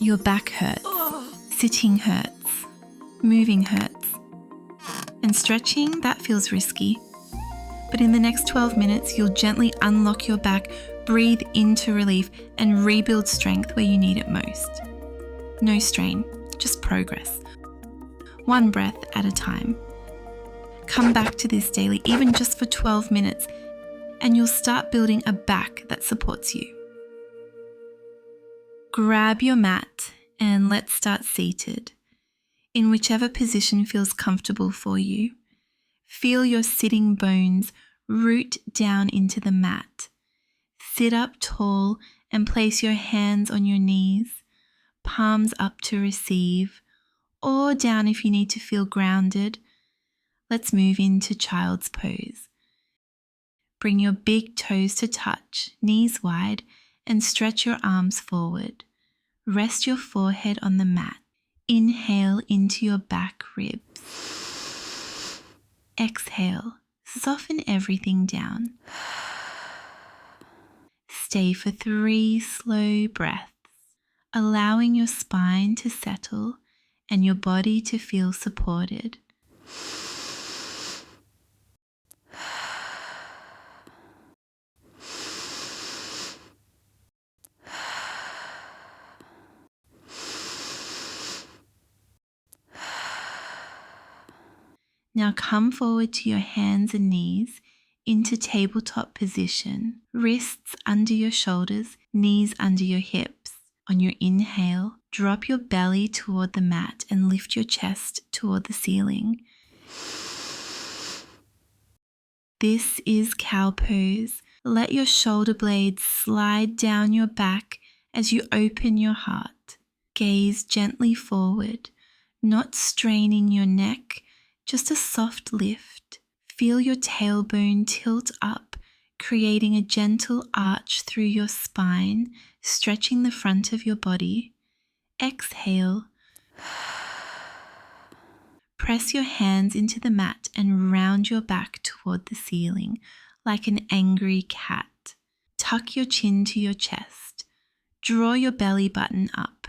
Your back hurts, sitting hurts, moving hurts, and stretching, that feels risky. But in the next 12 minutes, you'll gently unlock your back, breathe into relief, and rebuild strength where you need it most. No strain, just progress. One breath at a time. Come back to this daily, even just for 12 minutes, and you'll start building a back that supports you. Grab your mat and let's start seated. In whichever position feels comfortable for you, feel your sitting bones root down into the mat. Sit up tall and place your hands on your knees, palms up to receive, or down if you need to feel grounded. Let's move into child's pose. Bring your big toes to touch, knees wide, and stretch your arms forward. Rest your forehead on the mat. Inhale into your back ribs. Exhale, soften everything down. Stay for 3 slow breaths, allowing your spine to settle and your body to feel supported. Now come forward to your hands and knees into tabletop position, wrists under your shoulders, knees under your hips. On your inhale, drop your belly toward the mat and lift your chest toward the ceiling. This is cow pose. Let your shoulder blades slide down your back as you open your heart. Gaze gently forward, not straining your neck, just a soft lift. Feel your tailbone tilt up, creating a gentle arch through your spine, stretching the front of your body. Exhale. Press your hands into the mat and round your back toward the ceiling like an angry cat. Tuck your chin to your chest. Draw your belly button up.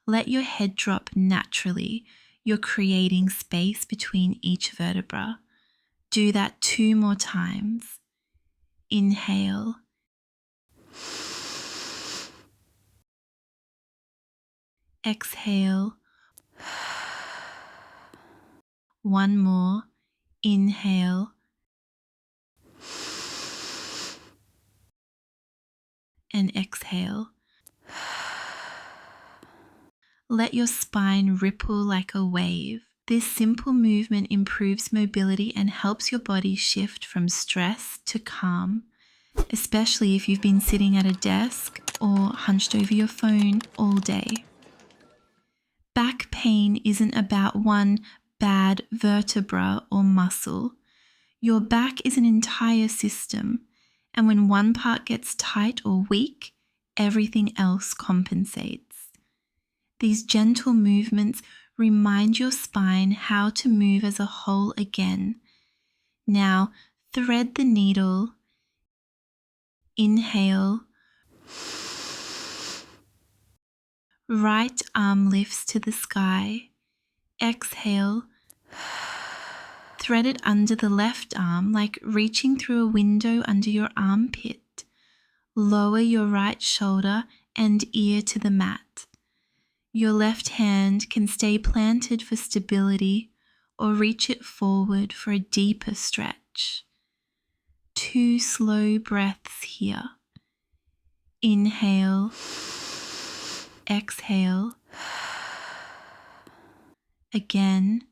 Let your head drop naturally. You're creating space between each vertebra. Do that 2 more times. Inhale. Exhale. 1 more. Inhale. And exhale. Let your spine ripple like a wave. This simple movement improves mobility and helps your body shift from stress to calm, especially if you've been sitting at a desk or hunched over your phone all day. Back pain isn't about one bad vertebra or muscle. Your back is an entire system, and when one part gets tight or weak, everything else compensates. These gentle movements remind your spine how to move as a whole again. Now, thread the needle. Inhale. Right arm lifts to the sky. Exhale. Thread it under the left arm like reaching through a window under your armpit. Lower your right shoulder and ear to the mat. Your left hand can stay planted for stability or reach it forward for a deeper stretch. 2 slow breaths here. Inhale. Exhale. Again.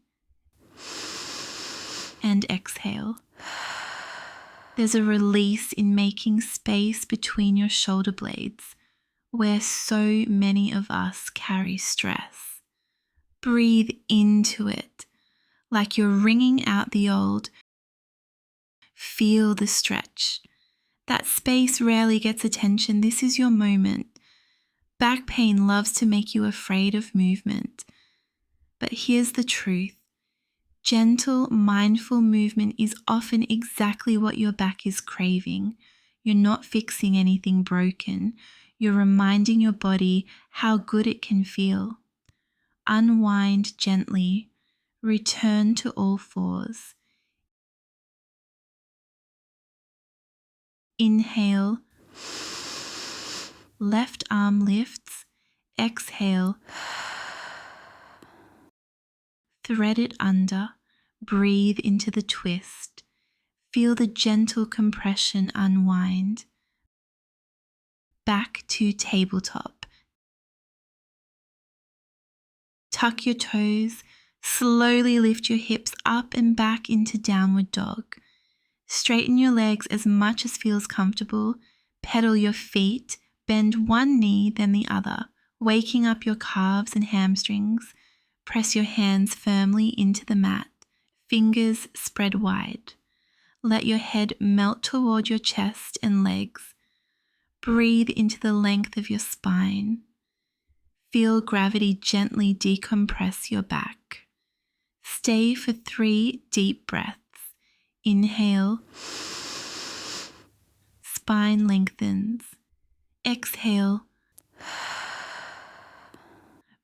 And exhale. There's a release in making space between your shoulder blades, where so many of us carry stress. Breathe into it, like you're wringing out the old. Feel the stretch. That space rarely gets attention. This is your moment. Back pain loves to make you afraid of movement. But here's the truth. Gentle, mindful movement is often exactly what your back is craving. You're not fixing anything broken. you're reminding your body how good it can feel. Unwind gently. Return to all fours. Inhale. Left arm lifts. Exhale. Thread it under. Breathe into the twist. Feel the gentle compression unwind. Back to tabletop. Tuck your toes. Slowly lift your hips up and back into downward dog. Straighten your legs as much as feels comfortable. Pedal your feet. Bend one knee, then the other, waking up your calves and hamstrings. Press your hands firmly into the mat. Fingers spread wide. Let your head melt toward your chest and legs. Breathe into the length of your spine. Feel gravity gently decompress your back. Stay for 3 deep breaths. Inhale. Spine lengthens. Exhale.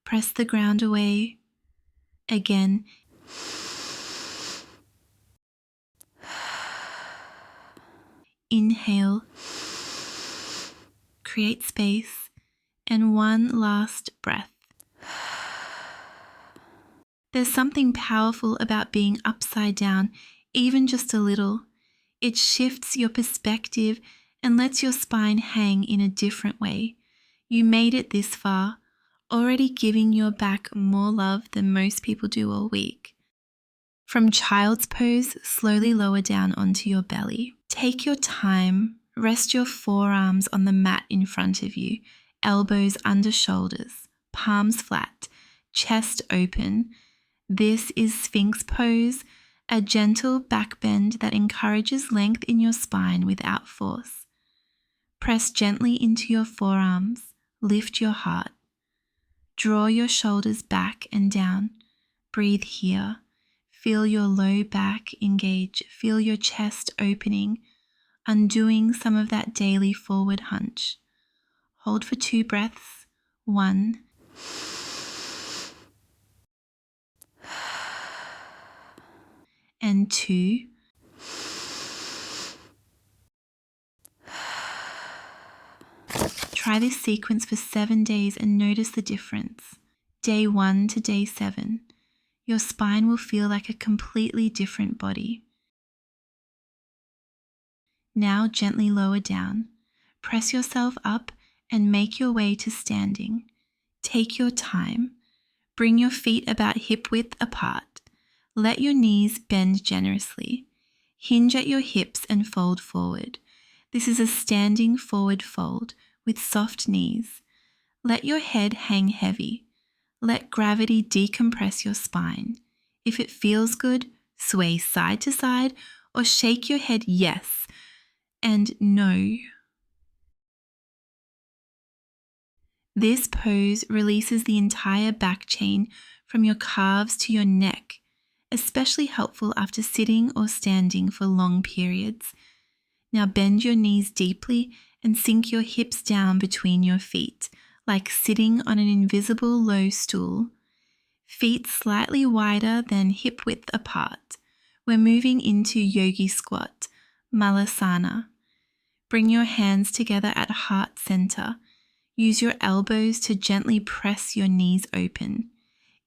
Press the ground away. Again. Inhale. Create space. And one last breath. There's something powerful about being upside down, even just a little. It shifts your perspective and lets your spine hang in a different way. You made it this far, already giving your back more love than most people do all week. From child's pose, slowly lower down onto your belly. Take your time, rest your forearms on the mat in front of you, elbows under shoulders, palms flat, chest open. This is Sphinx pose, a gentle back bend that encourages length in your spine without force. Press gently into your forearms, lift your heart. Draw your shoulders back and down. Breathe here. Feel your low back engage. Feel your chest opening, undoing some of that daily forward hunch. Hold for 2 breaths. 1. And 2. Try this sequence for 7 days and notice the difference. Day 1 to day 7. Your spine will feel like a completely different body. Now gently lower down. Press yourself up and make your way to standing. Take your time. Bring your feet about hip width apart. Let your knees bend generously. Hinge at your hips and fold forward. This is a standing forward fold with soft knees. Let your head hang heavy. Let gravity decompress your spine. If it feels good, sway side to side or shake your head yes and no. This pose releases the entire back chain from your calves to your neck, especially helpful after sitting or standing for long periods. Now bend your knees deeply and sink your hips down between your feet, like sitting on an invisible low stool. Feet slightly wider than hip width apart. We're moving into yogi squat, malasana. Bring your hands together at heart center. Use your elbows to gently press your knees open.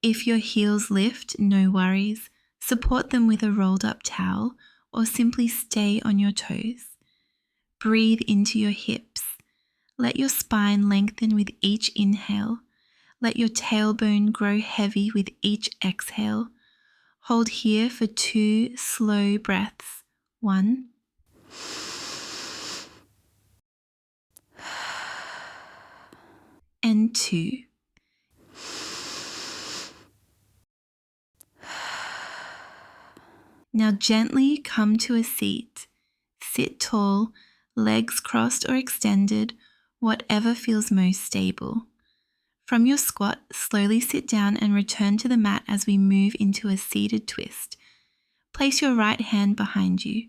If your heels lift, no worries. Support them with a rolled up towel or simply stay on your toes. Breathe into your hips. Let your spine lengthen with each inhale. Let your tailbone grow heavy with each exhale. Hold here for 2 slow breaths. 1. And 2. Now gently come to a seat. Sit tall, legs crossed or extended, whatever feels most stable. From your squat, slowly sit down and return to the mat as we move into a seated twist. Place your right hand behind you,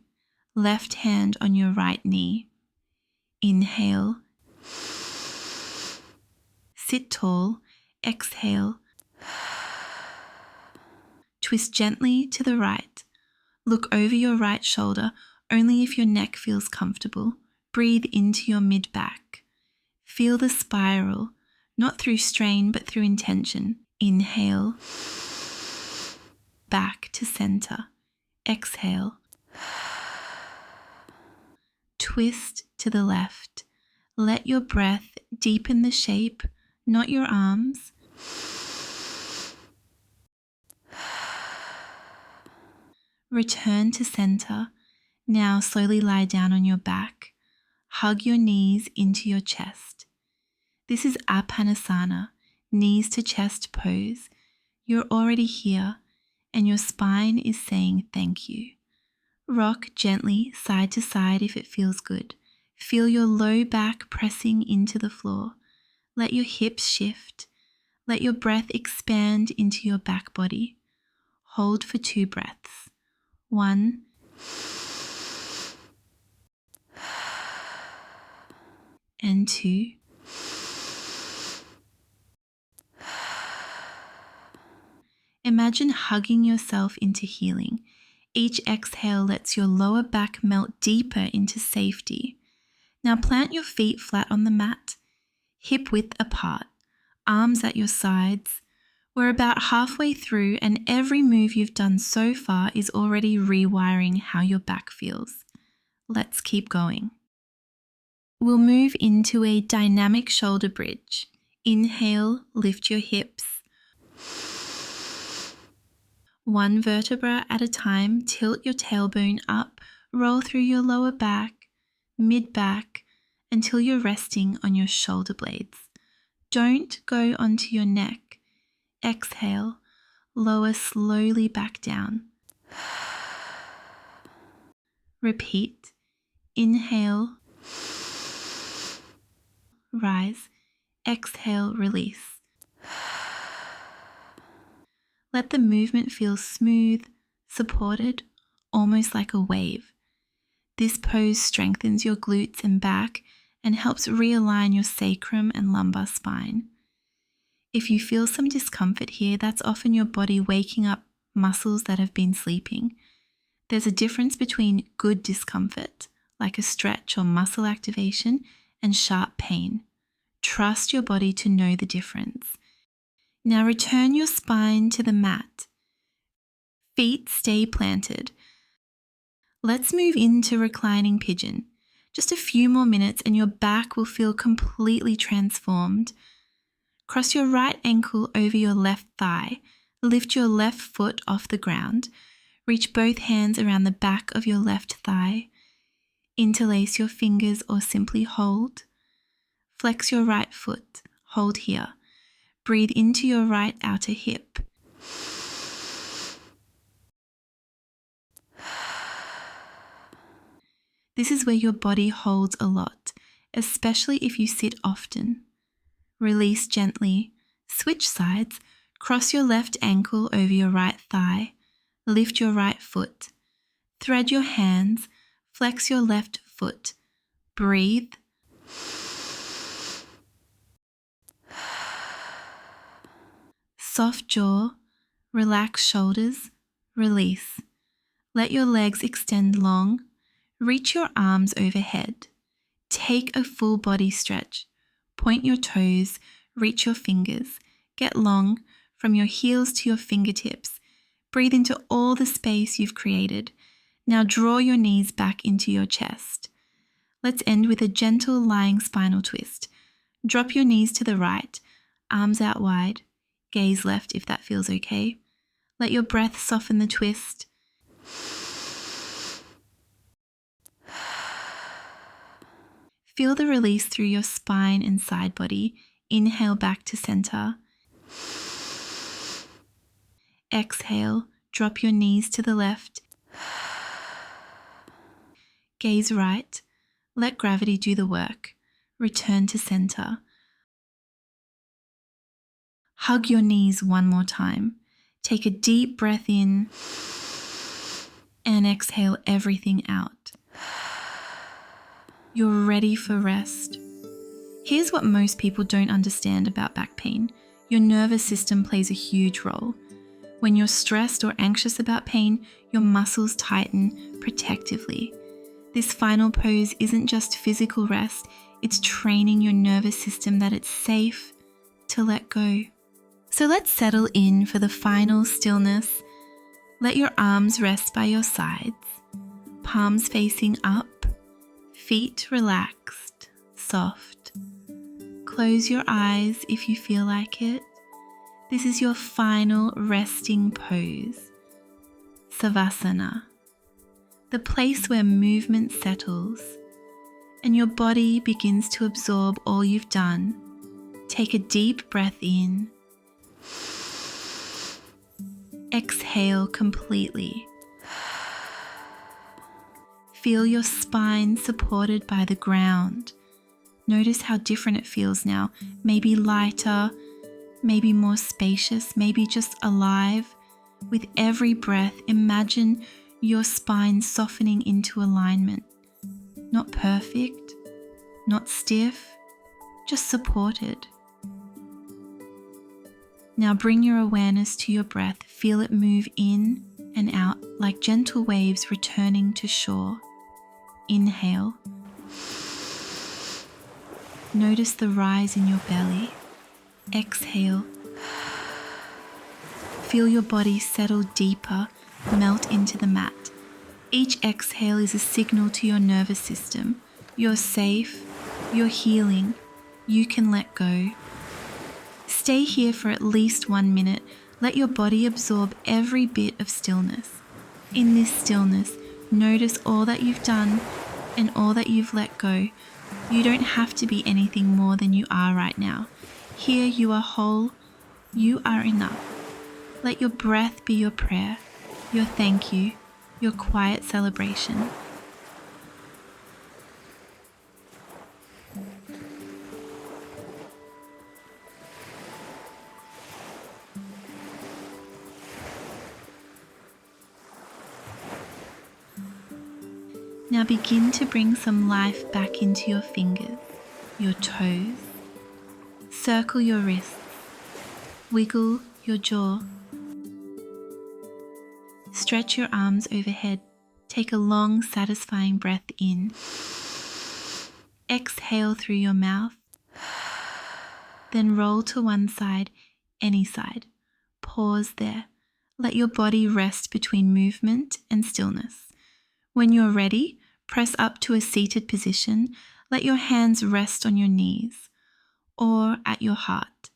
left hand on your right knee. Inhale. sit tall. Exhale. Twist gently to the right. Look over your right shoulder only if your neck feels comfortable. Breathe into your mid-back. Feel the spiral, not through strain but through intention. Inhale. Back to center. Exhale. Twist to the left. Let your breath deepen the shape, not your arms. Return to center. Now slowly lie down on your back. Hug your knees into your chest. This is Apanasana, knees to chest pose. You're already here, and your spine is saying thank you. Rock gently side to side if it feels good. Feel your low back pressing into the floor. Let your hips shift. Let your breath expand into your back body. Hold for 2 breaths. 1. And 2. Imagine hugging yourself into healing. Each exhale lets your lower back melt deeper into safety. Now plant your feet flat on the mat, hip width apart, arms at your sides. We're about halfway through, and every move you've done so far is already rewiring how your back feels. Let's keep going. We'll move into a dynamic shoulder bridge. Inhale, lift your hips. 1 vertebra at a time, tilt your tailbone up, roll through your lower back, mid-back, until you're resting on your shoulder blades. Don't go onto your neck. Exhale, lower slowly back down. Repeat. Inhale, rise. Exhale, release. Let the movement feel smooth, supported, almost like a wave. This pose strengthens your glutes and back and helps realign your sacrum and lumbar spine. If you feel some discomfort here, that's often your body waking up muscles that have been sleeping. There's a difference between good discomfort, like a stretch or muscle activation, and sharp pain. Trust your body to know the difference. Now return your spine to the mat. Feet stay planted. Let's move into reclining pigeon. Just a few more minutes and your back will feel completely transformed. Cross your right ankle over your left thigh. Lift your left foot off the ground. Reach both hands around the back of your left thigh. Interlace your fingers or simply hold. Flex your right foot. Hold here. Breathe into your right outer hip. This is where your body holds a lot, especially if you sit often. Release gently. Switch sides. Cross your left ankle over your right thigh. Lift your right foot. Thread your hands. Flex your left foot. Breathe. Soft jaw. Relax shoulders. Release. Let your legs extend long. Reach your arms overhead. Take a full body stretch. Point your toes. Reach your fingers. Get long from your heels to your fingertips. Breathe into all the space you've created. Now draw your knees back into your chest. Let's end with a gentle lying spinal twist. Drop your knees to the right, arms out wide. Gaze left if that feels okay. Let your breath soften the twist. Feel the release through your spine and side body. Inhale back to center. Exhale, drop your knees to the left. Gaze right. Let gravity do the work. Return to center. Hug your knees one more time. Take a deep breath in and exhale everything out. You're ready for rest. Here's what most people don't understand about back pain. Your nervous system plays a huge role. When you're stressed or anxious about pain, your muscles tighten protectively. This final pose isn't just physical rest, it's training your nervous system that it's safe to let go. So let's settle in for the final stillness. Let your arms rest by your sides, palms facing up, feet relaxed, soft. Close your eyes if you feel like it. This is your final resting pose, Shavasana, the place where movement settles and your body begins to absorb all you've done. Take a deep breath in. Exhale completely. Feel your spine supported by the ground. Notice how different it feels now. Maybe lighter, maybe more spacious, maybe just alive. With every breath, imagine your spine softening into alignment. Not perfect, not stiff, just supported. Now bring your awareness to your breath. Feel it move in and out like gentle waves returning to shore. Inhale. Notice the rise in your belly. Exhale. Feel your body settle deeper, melt into the mat. Each exhale is a signal to your nervous system. You're safe, you're healing, you can let go. Stay here for at least 1 minute. Let your body absorb every bit of stillness. In this stillness, notice all that you've done and all that you've let go. You don't have to be anything more than you are right now. Here you are whole, you are enough. Let your breath be your prayer, your thank you, your quiet celebration. Now begin to bring some life back into your fingers, your toes. Circle your wrists. Wiggle your jaw. Stretch your arms overhead. Take a long, satisfying breath in. Exhale through your mouth. Then roll to one side, any side. Pause there. Let your body rest between movement and stillness. When you're ready, press up to a seated position. Let your hands rest on your knees or at your heart.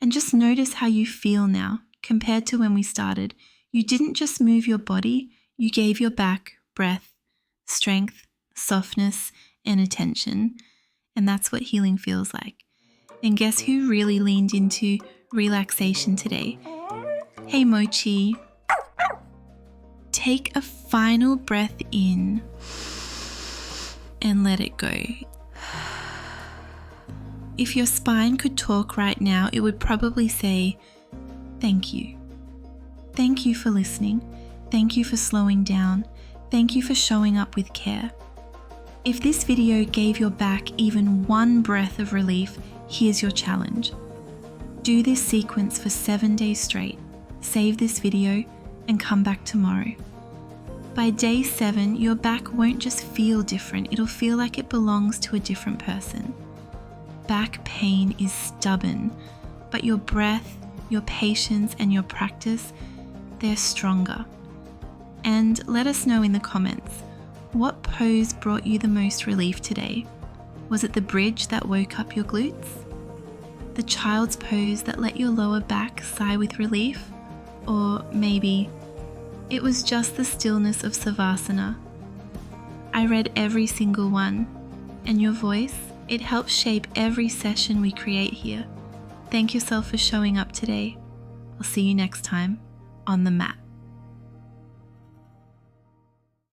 And just notice how you feel now compared to when we started. You didn't just move your body, you gave your back breath, strength, softness, and attention. And that's what healing feels like. And guess who really leaned into relaxation today? Hey Mochi. Take a final breath in and let it go. If your spine could talk right now, it would probably say, thank you. Thank you for listening. Thank you for slowing down. Thank you for showing up with care. If this video gave your back even one breath of relief, here's your challenge. Do this sequence for 7 days straight. Save this video and come back tomorrow. By day 7, your back won't just feel different, it'll feel like it belongs to a different person. Back pain is stubborn, but your breath, your patience, and your practice, they're stronger. And let us know in the comments, what pose brought you the most relief today? Was it the bridge that woke up your glutes? The child's pose that let your lower back sigh with relief? Or maybe it was just the stillness of Shavasana. I read every single one, and your voice, it helps shape every session we create here. Thank yourself for showing up today. I'll see you next time on the mat.